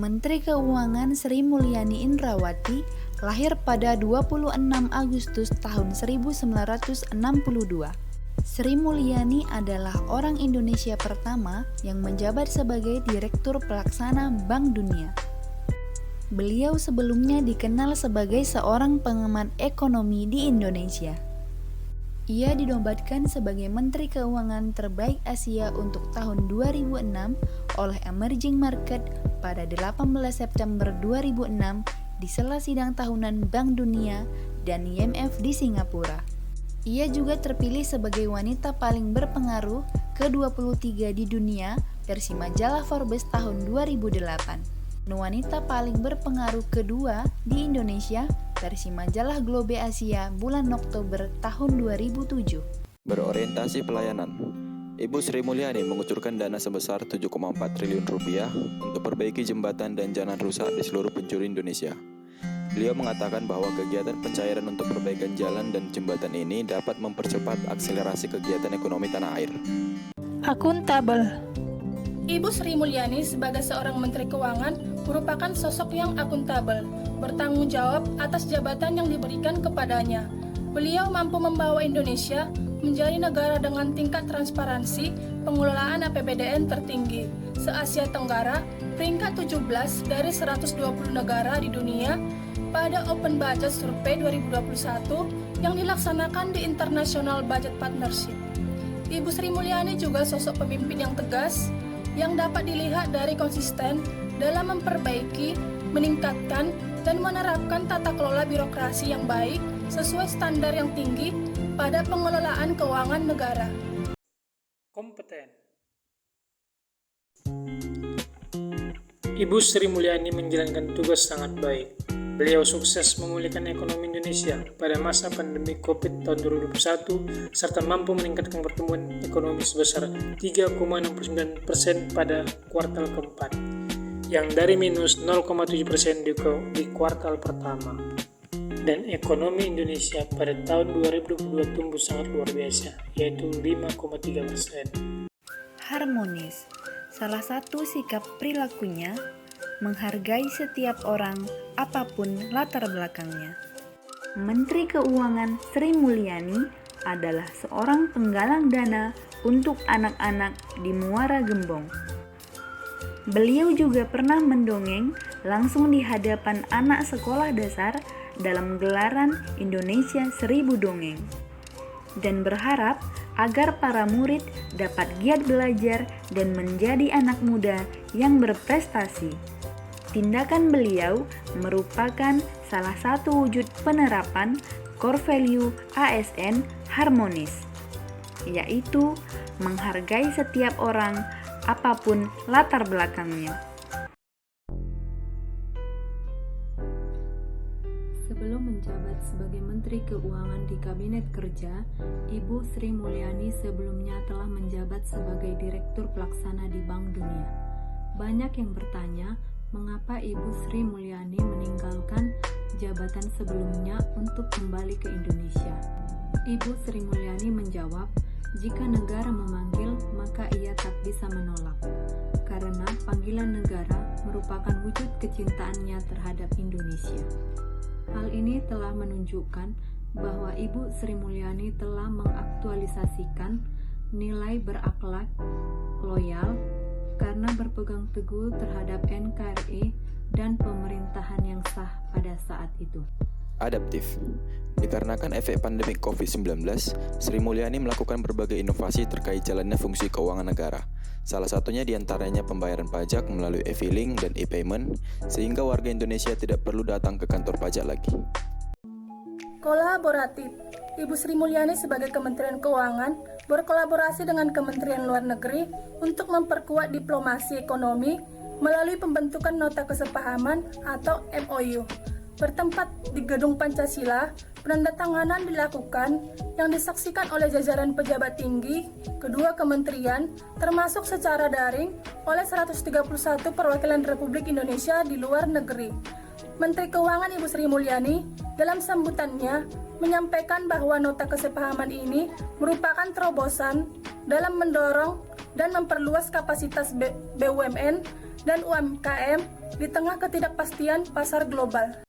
Menteri Keuangan Sri Mulyani Indrawati lahir pada 26 Agustus tahun 1962. Sri Mulyani adalah orang Indonesia pertama yang menjabat sebagai Direktur Pelaksana Bank Dunia. Beliau sebelumnya dikenal sebagai seorang pengamat ekonomi di Indonesia. Ia dinobatkan sebagai Menteri Keuangan terbaik Asia untuk tahun 2006 oleh Emerging Market pada 18 September 2006 di sela sidang tahunan Bank Dunia dan IMF di Singapura. Ia juga terpilih sebagai wanita paling berpengaruh ke-23 di dunia versi majalah Forbes tahun 2008. Wanita paling berpengaruh kedua di Indonesia versi majalah Globe Asia bulan Oktober tahun 2007. Berorientasi pelayanan. Ibu Sri Mulyani mengucurkan dana sebesar 7,4 triliun rupiah untuk perbaiki jembatan dan jalan rusak di seluruh penjuru Indonesia. Beliau mengatakan bahwa kegiatan pencairan untuk perbaikan jalan dan jembatan ini dapat mempercepat akselerasi kegiatan ekonomi tanah air. Akuntabel. Ibu Sri Mulyani sebagai seorang Menteri Keuangan merupakan sosok yang akuntabel, bertanggung jawab atas jabatan yang diberikan kepadanya. Beliau mampu membawa Indonesia menjadi negara dengan tingkat transparansi pengelolaan APBDN tertinggi se-Asia Tenggara, peringkat 17 dari 120 negara di dunia pada Open Budget Survey 2021 yang dilaksanakan di International Budget Partnership. Ibu Sri Mulyani juga sosok pemimpin yang tegas yang dapat dilihat dari konsisten dalam memperbaiki, meningkatkan, dan menerapkan tata kelola birokrasi yang baik sesuai standar yang tinggi pada pengelolaan keuangan negara. Kompeten. Ibu Sri Mulyani menjalankan tugas sangat baik. Beliau sukses memulihkan ekonomi Indonesia pada masa pandemi COVID tahun 2021 serta mampu meningkatkan pertumbuhan ekonomi sebesar 3,69% pada kuartal keempat, yang dari minus 0,7% di kuartal pertama. Dan ekonomi Indonesia pada tahun 2022 tumbuh sangat luar biasa, yaitu 5,3%. Harmonis. Salah satu sikap perilakunya menghargai setiap orang apapun latar belakangnya. Menteri Keuangan Sri Mulyani adalah seorang penggalang dana untuk anak-anak di Muara Gembong. Beliau juga pernah mendongeng langsung di hadapan anak sekolah dasar dalam gelaran Indonesia 1000 Dongeng dan berharap agar para murid dapat giat belajar dan menjadi anak muda yang berprestasi. Tindakan beliau merupakan salah satu wujud penerapan core value ASN harmonis, yaitu menghargai setiap orang apapun latar belakangnya. Sebelum menjabat sebagai Menteri Keuangan di Kabinet Kerja, Ibu Sri Mulyani sebelumnya telah menjabat sebagai Direktur Pelaksana di Bank Dunia. Banyak yang bertanya, mengapa Ibu Sri Mulyani meninggalkan jabatan sebelumnya untuk kembali ke Indonesia? Ibu Sri Mulyani menjawab, jika negara memanggil, maka ia tak bisa menolak, karena panggilan negara merupakan wujud kecintaannya terhadap Indonesia. Hal ini telah menunjukkan bahwa Ibu Sri Mulyani telah mengaktualisasikan nilai berakhlak, loyal, karena berpegang teguh terhadap NKRI dan pemerintahan yang sah pada saat itu. Adaptif. Dikarenakan efek pandemi COVID-19, Sri Mulyani melakukan berbagai inovasi terkait jalannya fungsi keuangan negara. Salah satunya diantaranya pembayaran pajak melalui e-filing dan e-payment, sehingga warga Indonesia tidak perlu datang ke kantor pajak lagi. Kolaboratif. Ibu Sri Mulyani sebagai Kementerian Keuangan berkolaborasi dengan Kementerian Luar Negeri untuk memperkuat diplomasi ekonomi melalui pembentukan Nota Kesepahaman atau MOU. Bertempat di Gedung Pancasila, penandatanganan dilakukan yang disaksikan oleh jajaran pejabat tinggi kedua kementerian, termasuk secara daring oleh 131 perwakilan Republik Indonesia di luar negeri. Menteri Keuangan Ibu Sri Mulyani dalam sambutannya menyampaikan bahwa nota kesepahaman ini merupakan terobosan dalam mendorong dan memperluas kapasitas BUMN dan UMKM di tengah ketidakpastian pasar global.